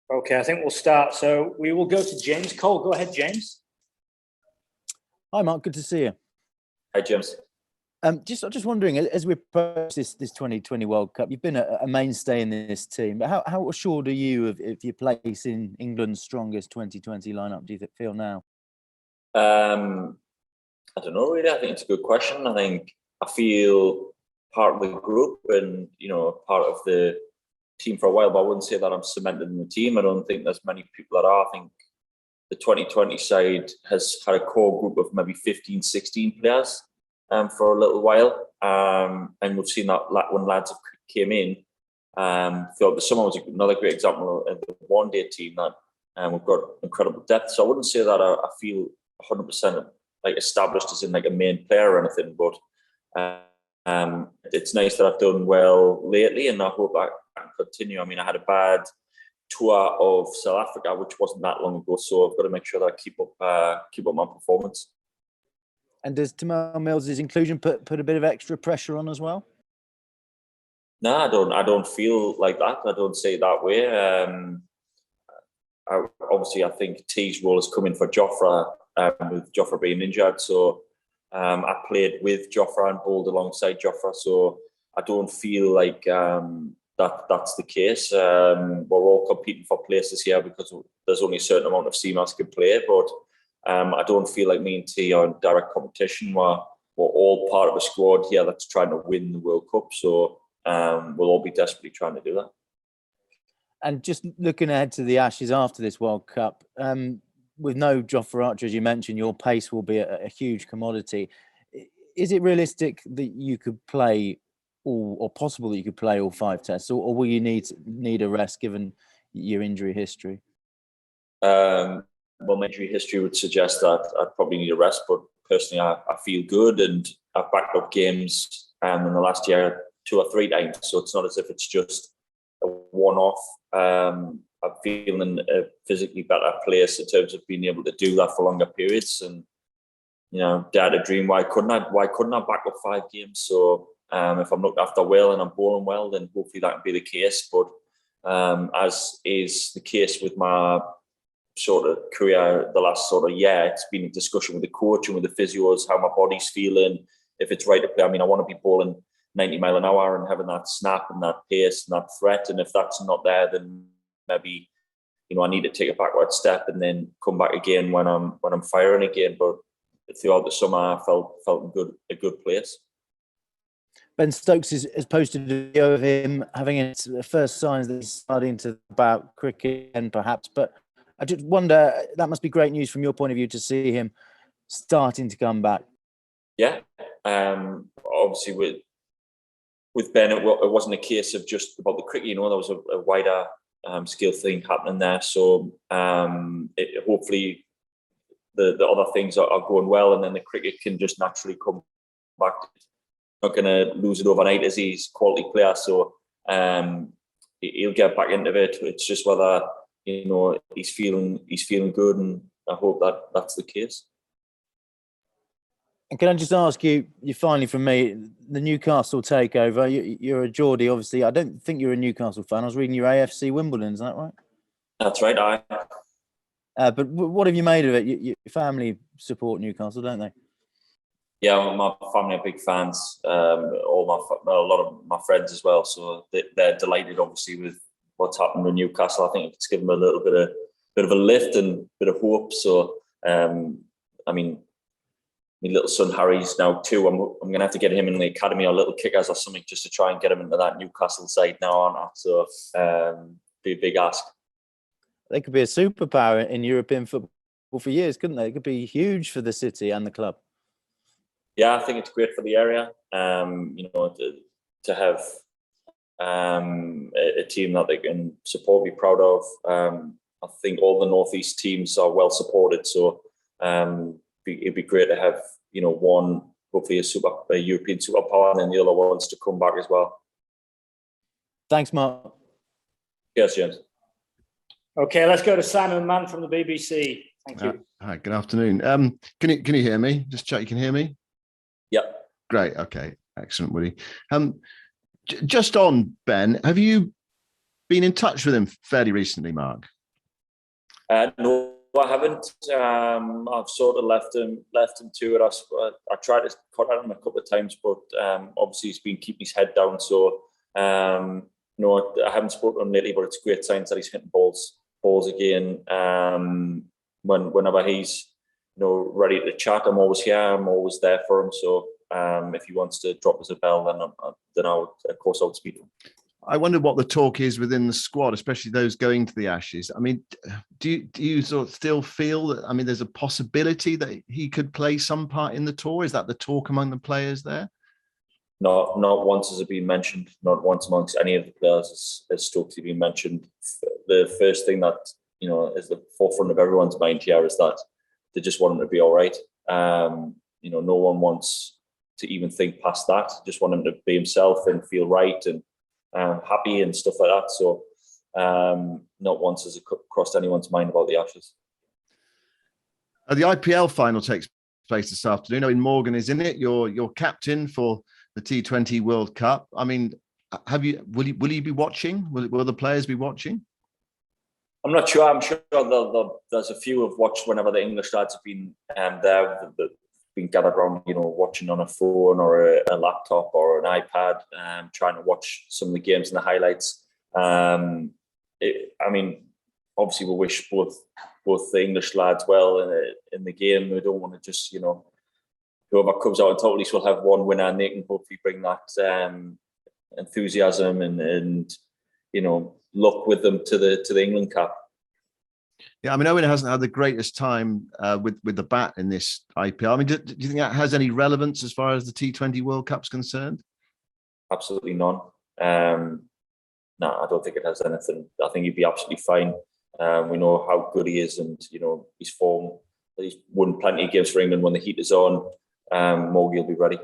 Okay, I think we'll start. So we will go to James Cole. Go ahead, James. Hi, Mark. Good to see you. Hi, James. Just wondering, as we approach this 2020 World Cup, you've been a mainstay in this team. But how assured are you of your place in England's strongest 2020 lineup? Do you feel now? I don't know really. I think it's a good question. I think I feel part of the group and part of the team for a while, but I wouldn't say that I'm cemented in the team. I don't think there's many people that are. I think the 2020 side has had a core group of maybe 15, 16 players for a little while. And we've seen that when lads have came in. Throughout the summer was another great example of the one-day team that we've got incredible depth. So I wouldn't say that I feel 100% like established as in like a main player or anything, but it's nice that I've done well lately, and I hope I can continue. I mean, I had a bad tour of South Africa, which wasn't that long ago, so I've got to make sure that I keep up my performance. And does Tymal Mills' inclusion put a bit of extra pressure on as well? No, I don't feel like that. I don't say it that way. I think T's role is coming for Jofra, with Jofra being injured. So I played with Jofra and bowled alongside Jofra. So I don't feel like that's the case. We're all competing for places here because there's only a certain amount of seamers can play. But I don't feel like me and T are in direct competition. We're all part of a squad here that's trying to win the World Cup. So we'll all be desperately trying to do that. And just looking ahead to the Ashes after this World Cup, with no Jofra Archer, as you mentioned, your pace will be a huge commodity. Is it realistic that you could play or possible that you could play all 5 tests, or will you need a rest given your injury history? Well, my injury history would suggest that I'd probably need a rest, but personally, I feel good, and I've backed up games in the last year 2 or 3 times, so it's not as if it's just a one-off. I'm feeling a physically better place in terms of being able to do that for longer periods, and dare to dream. Why couldn't I back up 5 games? So if I'm looked after well and I'm bowling well, then hopefully that can be the case. But as is the case with my sort of career the last sort of year, it's been a discussion with the coach and with the physios, how my body's feeling, if it's right to play. I mean, I want to be bowling 90 mile an hour and having that snap and that pace and that threat. And if that's not there, then maybe, I need to take a backward step and then come back again when I'm firing again. But throughout the summer, I felt a good place. Ben Stokes has posted a video of him having his first signs that he's starting to about cricket and perhaps, but I just wonder, that must be great news from your point of view to see him starting to come back. Yeah, obviously with Ben, it wasn't a case of just about the cricket. There was a wider skill thing happening there. So hopefully the other things are going well, and then the cricket can just naturally come back. Not going to lose it overnight as he's a quality player. So he'll get back into it. It's just whether he's feeling good, and I hope that's the case. And can I just ask you finally from me, the Newcastle takeover, you're a Geordie, obviously. I don't think you're a Newcastle fan. I was reading your AFC Wimbledon, is that right? That's right, but what have you made of it? Your family support Newcastle, don't they? Yeah, my family are big fans. A lot of my friends as well. So they're delighted, obviously, with what's happened with Newcastle. I think it's given them a little bit of a lift and a bit of hope. So, I mean, my little son Harry's now 2. I'm going to have to get him in the academy or little kickers or something just to try and get him into that Newcastle side now, aren't I? So, be a big ask. They could be a superpower in European football for years, couldn't they? It could be huge for the city and the club. Yeah, I think it's great for the area. To have a team that they can support, be proud of. I think all the Northeast teams are well supported, so it'd be great to have one, hopefully a European superpower, and then the other ones to come back as well. Thanks, Mark. Yes, James. Okay, let's go to Simon Mann from the BBC. Thank you. Hi, good afternoon. Can you hear me? Just check you can hear me. Yep. Great. Okay. Excellent, Woody. Just on Ben, have you been in touch with him fairly recently, Mark? No, I haven't. I've sort of left him to it. I tried to cut at him a couple of times, but obviously he's been keeping his head down. So no, I haven't spoken to him lately, but it's great signs that he's hitting balls again. Whenever he's ready to chat, I'm always here. I'm always there for him. So if he wants to drop us a bell, then I would, of course, I would speak to him. I wonder what the talk is within the squad, especially those going to the Ashes. I mean, do you sort of still feel that, I mean, there's a possibility that he could play some part in the tour? Is that the talk among the players there? Not once has it been mentioned. Not once amongst any of the players has Stokesy been mentioned. The first thing that is the forefront of everyone's mind here is that they just want him to be all right. No one wants to even think past that. Just want him to be himself and feel right and happy and stuff like that. So not once has it crossed anyone's mind about the Ashes. The IPL final takes place this afternoon. I mean, Morgan is in it. You're captain for the T20 World Cup. I mean, will you be watching? Will the players be watching? I'm not sure. I'm sure there's a few who've watched whenever the English lads have been there. Been gathered around, watching on a phone or a laptop or an iPad, trying to watch some of the games and the highlights. I mean, obviously we wish both the English lads well in the game. We don't want to just, whoever comes out on top at least will have one winner, and they can hopefully bring that enthusiasm and luck with them to the England Cup. Yeah, I mean, Owen hasn't had the greatest time with the bat in this IPL. I mean, do you think that has any relevance as far as the T20 World Cup's concerned? Absolutely none. No, I don't think it has anything. I think he'd be absolutely fine. We know how good he is, and his form. He's won plenty of games for England when the heat is on. Morgie will be ready.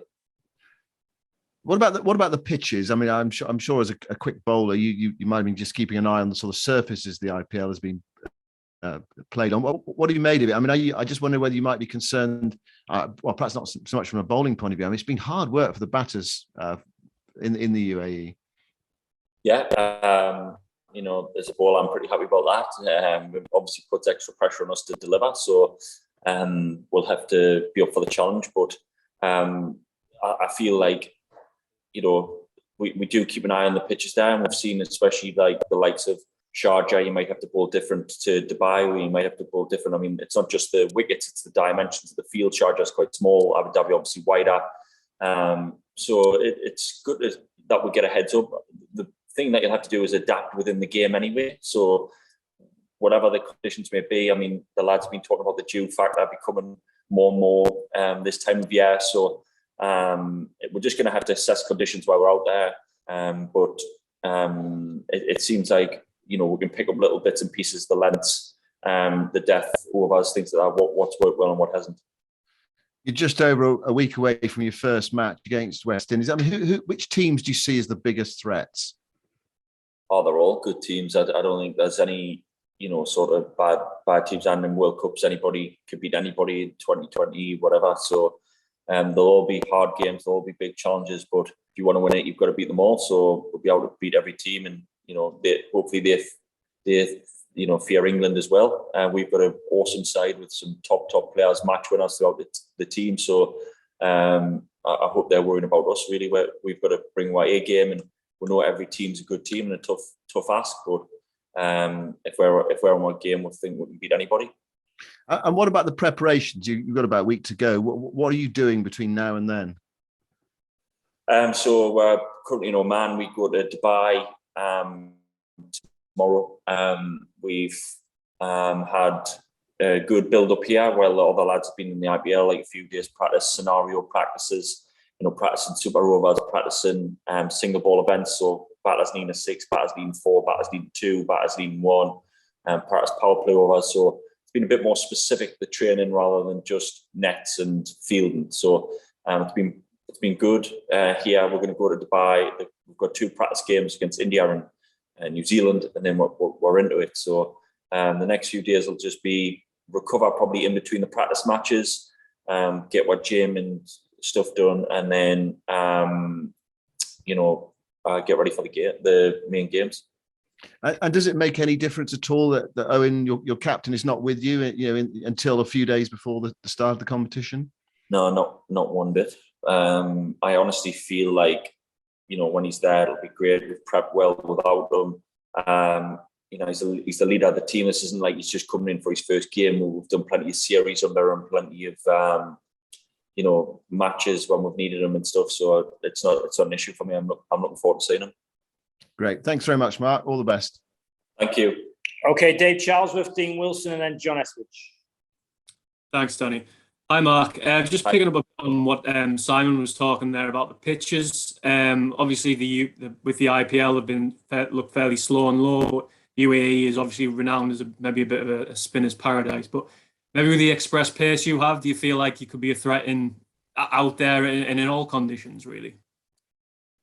What about the pitches? I mean, I'm sure as a quick bowler, you might have been just keeping an eye on the sort of surfaces the IPL has been played on. What have you made of it? I mean, I just wonder whether you might be concerned. Well, perhaps not so much from a bowling point of view. I mean, it's been hard work for the batters in the UAE. Yeah, as a bowler, I'm pretty happy about that. It obviously puts extra pressure on us to deliver, so we'll have to be up for the challenge. But I feel like we do keep an eye on the pitches there, and we've seen, especially like the likes of Sharjah, you might have to bowl different to Dubai, where you might have to bowl different. I mean, it's not just the wickets, it's the dimensions of the field. Sharjah is quite small, Abu Dhabi obviously wider. So it's good that we get a heads up. The thing that you'll have to do is adapt within the game anyway. So whatever the conditions may be, I mean, the lads have been talking about the dew factor becoming more and more this time of year. So we're just going to have to assess conditions while we're out there. But it seems like, we can pick up little bits and pieces, the lengths, the depth, all of us, things like that, what's worked well and what hasn't. You're just over a week away from your first match against West Indies. I mean, which teams do you see as the biggest threats? Oh, they're all good teams. I don't think there's any, sort of bad teams. And in World Cups, anybody could beat anybody in 2020, whatever. So they'll all be hard games. They'll all be big challenges. But if you want to win it, you've got to beat them all. So we'll be able to beat every team, and hopefully they fear England as well. We've got an awesome side with some top players, match winners throughout the team. So I hope they're worrying about us really. We've got to bring our A game, and we know every team's a good team and a tough ask. But if we're on one game, we think we can beat anybody. And what about the preparations? You've got about a week to go. What are you doing between now and then? So we're currently in Oman. We go to Dubai tomorrow. We've had a good build up here where a lot of the lads have been in the IPL, like a few days practice, scenario practices, practicing super overs, practicing single ball events. So batters needing a 6, batters needing 4, batters needing 2, batters needing 1, practice power play overs. So it's been a bit more specific, the training, rather than just nets and fielding. So it's been good. Here we're going to go to Dubai. We've got 2 practice games against India and New Zealand, and then we're into it. So the next few days will just be recover, probably in between the practice matches, get what gym and stuff done, and then get ready for the main games. And does it make any difference at all that Owen, your captain, is not with you, until a few days before the start of the competition? No, not one bit. I honestly feel like, when he's there, it'll be great. We've prepped well without him. He's the leader of the team. This isn't like he's just coming in for his first game. We've done plenty of series under him, plenty of matches when we've needed him and stuff. So it's not an issue for me. I'm looking forward to seeing him. Great. Thanks very much, Mark. All the best. Thank you. Okay, Dave Charlesworth, Dean Wilson, and then John Eswich. Thanks, Tony. Hi, Mark. Just picking up on what Simon was talking there about the pitches. Obviously, with the IPL, they've look fairly slow and low. But UAE is obviously renowned as maybe a bit of a spinner's paradise. But maybe with the express pace you have, do you feel like you could be a threat out there and in all conditions, really?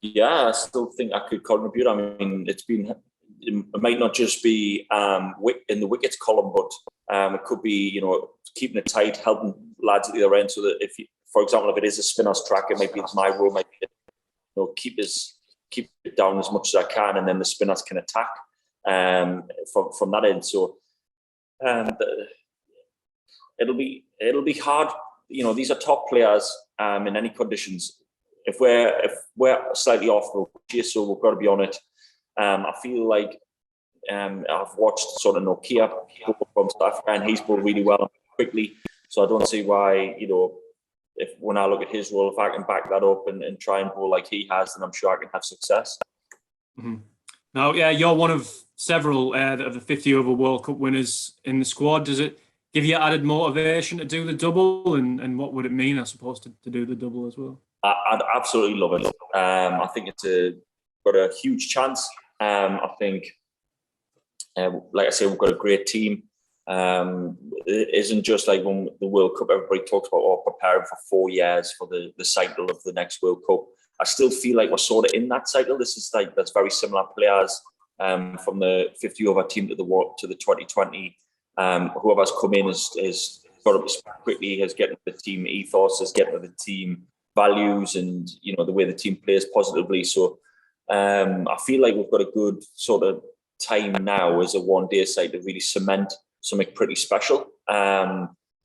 Yeah, I still think I could contribute. I mean, it might not just be in the wickets column, but it could be, keeping it tight, helping lads at the other end, so that for example, if it is a spinner's track, it's my role, maybe, keep it down as much as I can, and then the spinners can attack from that end. So it'll be hard. These are top players in any conditions. If we're slightly off, so we've got to be on it. I feel like I've watched sort of Nokia from South Africa, and he's bowled really well quickly. So I don't see why, when I look at his role, if I can back that up and try and bowl like he has, then I'm sure I can have success. Mm-hmm. Now, yeah, you're one of several of the 50 over World Cup winners in the squad. Does it give you added motivation to do the double? And what would it mean, I suppose, to do the double as well? I'd absolutely love it. I think it's got a huge chance. I think, like I say, we've got a great team. It isn't just like when the World Cup, everybody talks about preparing for 4 years for the cycle of the next World Cup. I still feel like we're sort of in that cycle. This is that's very similar players from the 50 over team to the 2020. Whoever's come in has got up quickly, has getting the team ethos, has getting the team values, and the way the team plays positively. So I feel like we've got a good sort of time now as a one-day side to really cement something pretty special.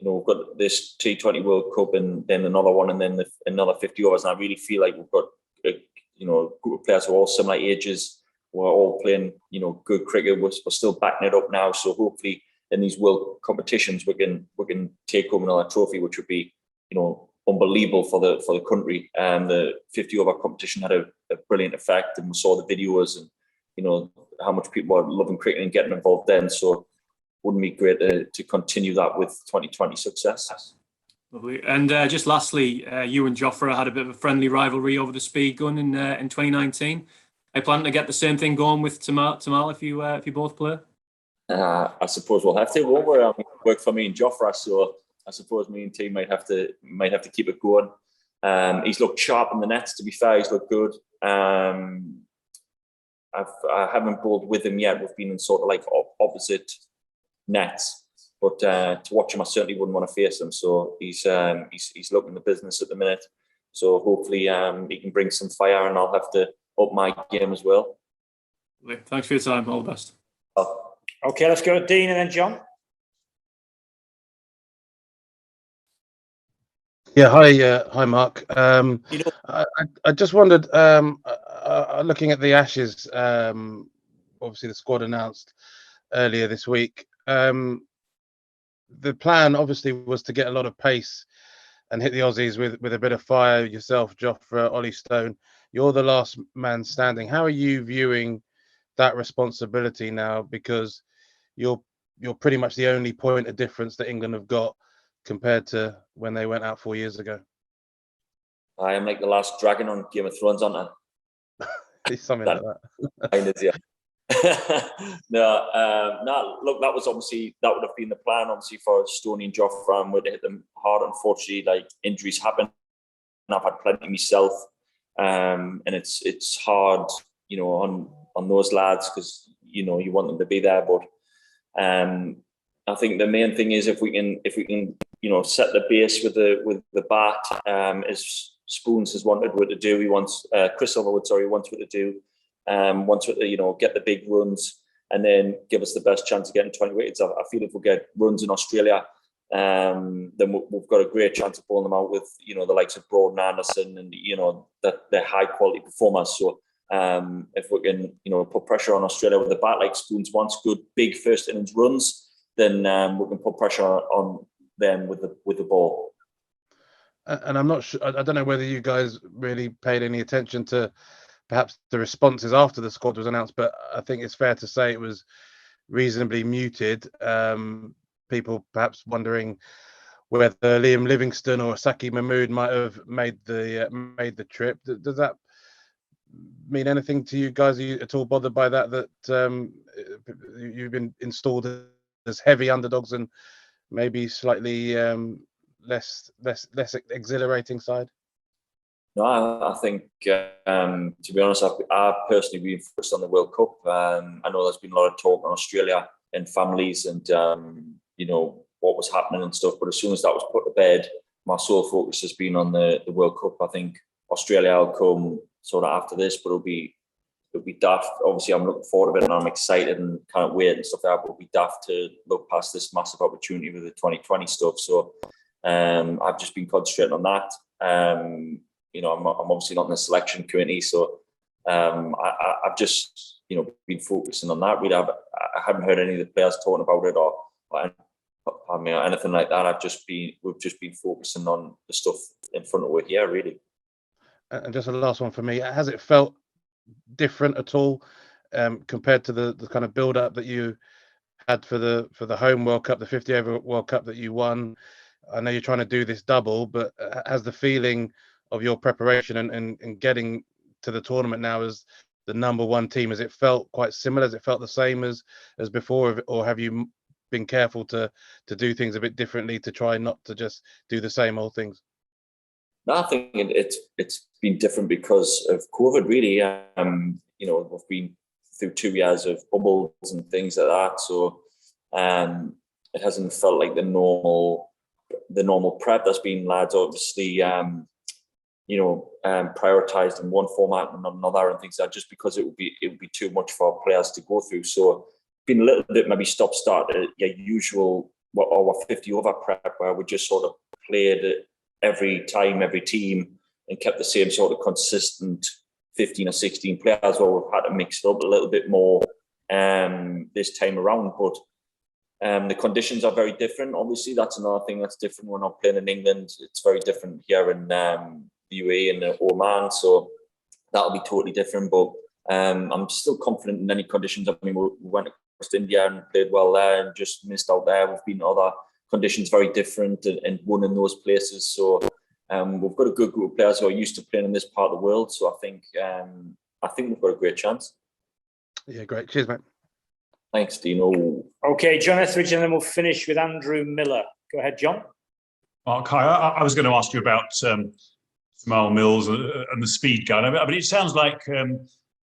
We've got this T20 World Cup and then another one, and then another 50 overs. And I really feel like we've got a group of players who are all similar ages. We're all playing good cricket. We're still backing it up now. So hopefully in these world competitions we can take home another trophy, which would be unbelievable for the country. The 50 over competition had a brilliant effect, and we saw the videos and how much people are loving cricket and getting involved then. So wouldn't it be great to continue that with 2020 success? Lovely. And just lastly, you and Jofra had a bit of a friendly rivalry over the speed gun in 2019. Are you planning to get the same thing going with Tamal if you both play? I suppose we'll have to. Won't we? I mean, it worked for me and Jofra, so I suppose me and team might have to keep it going. He's looked sharp in the nets. To be fair, he's looked good. I haven't bowled with him yet. We've been in sort of like opposite nets, but to watch him, I certainly wouldn't want to face him. So he's looking the business at the minute. So hopefully he can bring some fire, and I'll have to up my game as well. Thanks for your time. All the best. Okay, let's go to Dean and then John. Yeah, hi, Mark. I just wondered, looking at the Ashes, obviously the squad announced earlier this week. The plan obviously was to get a lot of pace and hit the Aussies with a bit of fire. Yourself, Jofra, Ollie Stone, you're the last man standing. How are you viewing that responsibility now? Because you're pretty much the only point of difference that England have got compared to when they went out 4 years ago. I am like the last dragon on Game of Thrones, aren't I? It's something like that. Kind of, yeah. No, look, that would have been the plan, obviously, for Stoney and Jofra, and would hit them hard. Unfortunately, like, injuries happen, and I've had plenty myself, and it's hard, on those lads, because you want them to be there. But I think the main thing is if we can set the base with the bat, as Spoons has wanted what to do. He wants Chris Silverwood, wants what to do. Wants what to get the big runs. and then give us the best chance of getting 20 wickets. I feel if we get runs in Australia, then we've got a great chance of pulling them out with, you know, the likes of Broad and Anderson, and, you know, that they're high quality performers. So if we can, you know, put pressure on Australia with the bat like Spoons wants, good big first innings runs, then we can put pressure on them with the ball. And I'm not sure, I don't know whether you guys really paid any attention to perhaps the responses after the squad was announced, but I think it's fair to say it was reasonably muted. People perhaps wondering whether Liam Livingstone or Saki Mahmood might have made the trip. Does that mean anything to you guys? Are you at all bothered by that you've been installed as heavy underdogs and maybe slightly less exhilarating side? No, I think, to be honest, I've personally been focused on the World Cup. I know there's been a lot of talk on Australia and families and, you know, what was happening and stuff. But as soon as that was put to bed, my sole focus has been on the World Cup. I think Australia will come sort of after this, but it'll be daft. Obviously, I'm looking forward to it and I'm excited and can't wait and stuff like that. But it'll be daft to look past this massive opportunity with the 2020 stuff. So I've just been concentrating on that. You know, I'm obviously not in the selection committee, so I've just, you know, been focusing on that. I haven't heard any of the players talking about it or anything like that. We've just been focusing on the stuff in front of it. Yeah, really. And just a last one for me: has it felt different at all compared to the kind of build up that you had for the home World Cup, the 50 over World Cup that you won? I know you're trying to do this double, but has the feeling of your preparation and getting to the tournament now as the number one team, has it felt quite similar? Has it felt the same as before, or have you been careful to do things a bit differently to try not to just do the same old things? No, I think it's been different because of COVID, really. You know, we've been through 2 years of bubbles and things like that, so it hasn't felt like the normal prep. There's been lads obviously you know, prioritized in one format and not another and things like that, just because it would be too much for players to go through. So been a little bit maybe stop-start at your usual or 50 over prep, where we just sort of played it every time, every team, and kept the same sort of consistent 15 or 16 players. Or we've had to mix it up a little bit more this time around. But the conditions are very different. Obviously, that's another thing that's different. We're not playing in England. It's very different here in the UAE and Oman. So that'll be totally different. But I'm still confident in any conditions. I mean, we went across India and played well there and just missed out there. We've been in other conditions very different and won in those places. So we've got a good group of players who are used to playing in this part of the world. So I think we've got a great chance. Yeah, great. Cheers, mate. Thanks, Dino. Okay, John Etheridge, and then we'll finish with Andrew Miller. Go ahead, John. Mark, hi. I was going to ask you about Jamal Mills and the speed gun. I mean, it sounds like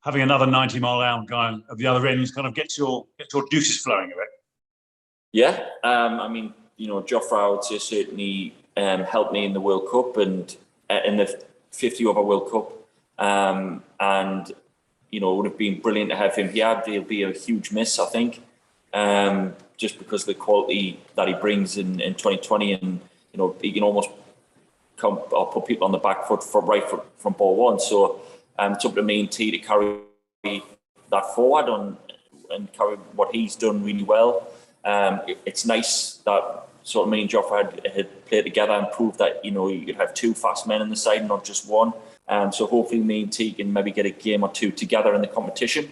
having another 90-mile-an-hour guy at the other end kind of gets your juices flowing a bit. Yeah, I mean, you know, Jofra, I would say, certainly helped me in the World Cup and in the 50 over World Cup, and you know, it would have been brilliant to have him here. He'll be a huge miss, I think, just because of the quality that he brings in 2020, and you know, he can almost come or put people on the back foot from ball one. So it's up to me and T to carry that forward and carry what he's done really well. It's nice that sort of me and Jofra had played together and proved that, you know, you could have two fast men in the side, not just one. So hopefully me and T can maybe get a game or two together in the competition.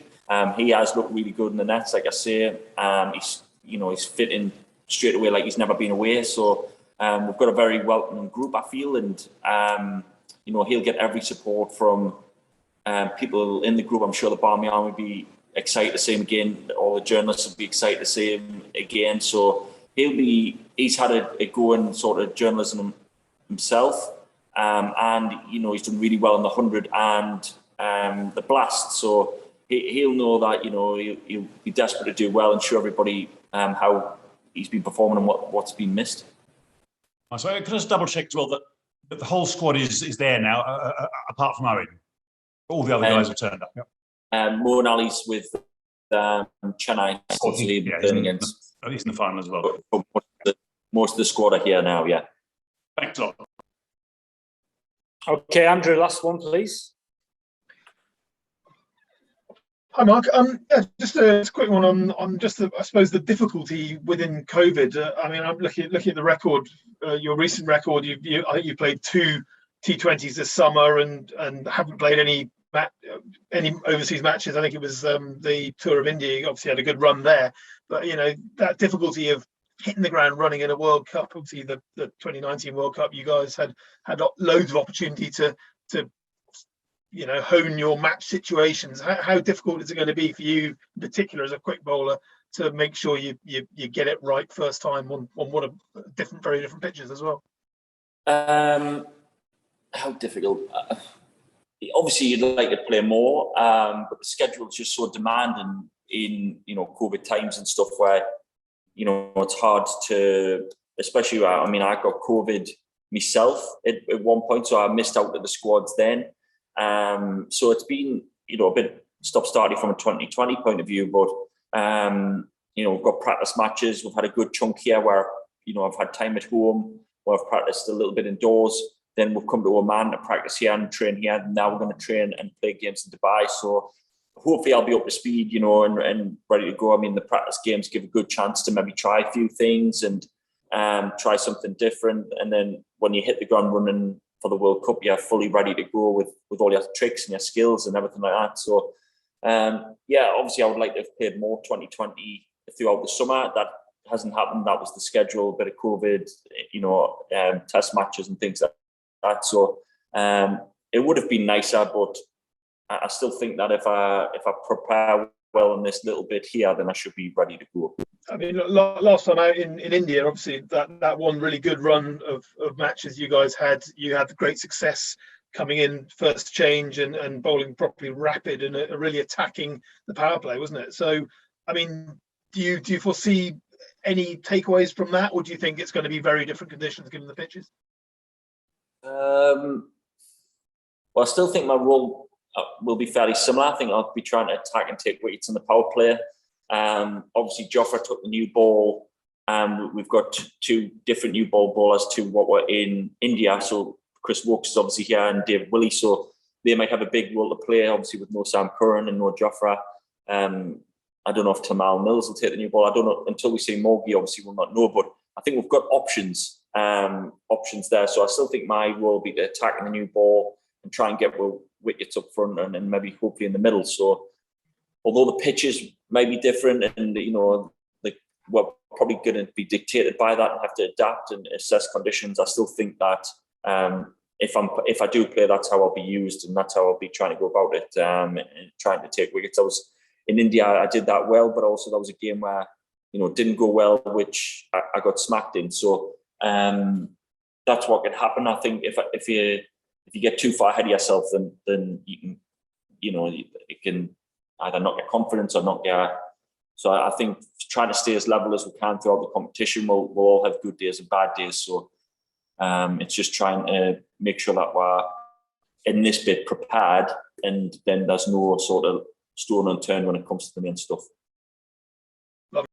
He has looked really good in the nets, like I say. He's fitting straight away like he's never been away. So we've got a very welcoming group, I feel, and you know, he'll get every support from people in the group. I'm sure the Barmy would be excited to see him again. All the journalists would be excited to see him again. So he's had a go in sort of journalism himself. And you know, he's done really well in the 100 and the blast. So he'll know that, you know, he'll be desperate to do well and show everybody how he's been performing and what's been missed. So can I just double check as well that the whole squad is there now, apart from Owen? All the other guys have turned up. Yep. Moen Ali's with Chennai. Oh, Still yeah, playing against. He's in the final as well. But most of the squad are here now. Yeah. Thanks a lot. Okay, Andrew, last one, please. Hi, Mark. Yeah, just a quick one on just I suppose the difficulty within COVID. I mean, I'm looking at the record, your recent record. I think you played 2 T20s this summer and haven't played any overseas matches. I think it was the Tour of India. You obviously had a good run there, but that difficulty of hitting the ground running in a World Cup. Obviously, the 2019 World Cup, you guys had loads of opportunity to hone your match situations. How difficult is it going to be for you, in particular as a quick bowler, to make sure you get it right first time on what a very different pitches as well? How difficult? Obviously, you'd like to play more, but the schedule is just so demanding in COVID times and stuff where it's hard to, especially. I mean, I got COVID myself at one point, so I missed out to the squads then. So it's been, a bit stop-starty from a 2020 point of view, but, we've got practice matches. We've had a good chunk here where, I've had time at home, where I've practiced a little bit indoors. Then we've come to Oman to practice here and train here. And now we're going to train and play games in Dubai. So hopefully I'll be up to speed, and ready to go. I mean, the practice games give a good chance to maybe try a few things and try something different. And then when you hit the ground running for the World Cup, you're fully ready to go with all your tricks and your skills and everything like that. So, obviously I would like to have played more 2020 throughout the summer. That hasn't happened. That was the schedule, a bit of COVID, test matches and things like that. So it would have been nicer, but I still think that if I prepare well in this little bit here, then I should be ready to go. I mean, last time out in India, obviously that one really good run of matches you guys had. You had great success coming in first change and bowling properly rapid and really attacking the power play, wasn't it? So, I mean, do you foresee any takeaways from that, or do you think it's going to be very different conditions given the pitches? Well, I still think my role will be fairly similar. I think I'll be trying to attack and take wickets in the power play. Obviously, Jofra took the new ball. We've got 2 different new ball bowlers to what were in India. So Chris Wokes is obviously here and David Willey. So they might have a big role to play, obviously, with no Sam Curran and no Jofra. I don't know if Tamal Mills will take the new ball. I don't know until we see Mogi. Obviously, we'll not know. But I think we've got options there. So I still think my role will be to attack in the new ball and try and get wickets up front and maybe hopefully in the middle. So although the pitches may be different and we're probably going to be dictated by that and have to adapt and assess conditions, I still think that if I do play, that's how I'll be used and that's how I'll be trying to go about it, and trying to take wickets. I was in India, I did that well, but also that was a game where it didn't go well, which I got smacked in. So that's what can happen. I think if you get too far ahead of yourself, then you can, it can either knock your confidence or knock your. So I think trying to stay as level as we can throughout the competition. We'll all have good days and bad days. So it's just trying to make sure that we're in this bit prepared, and then there's no sort of stone unturned when it comes to the main stuff.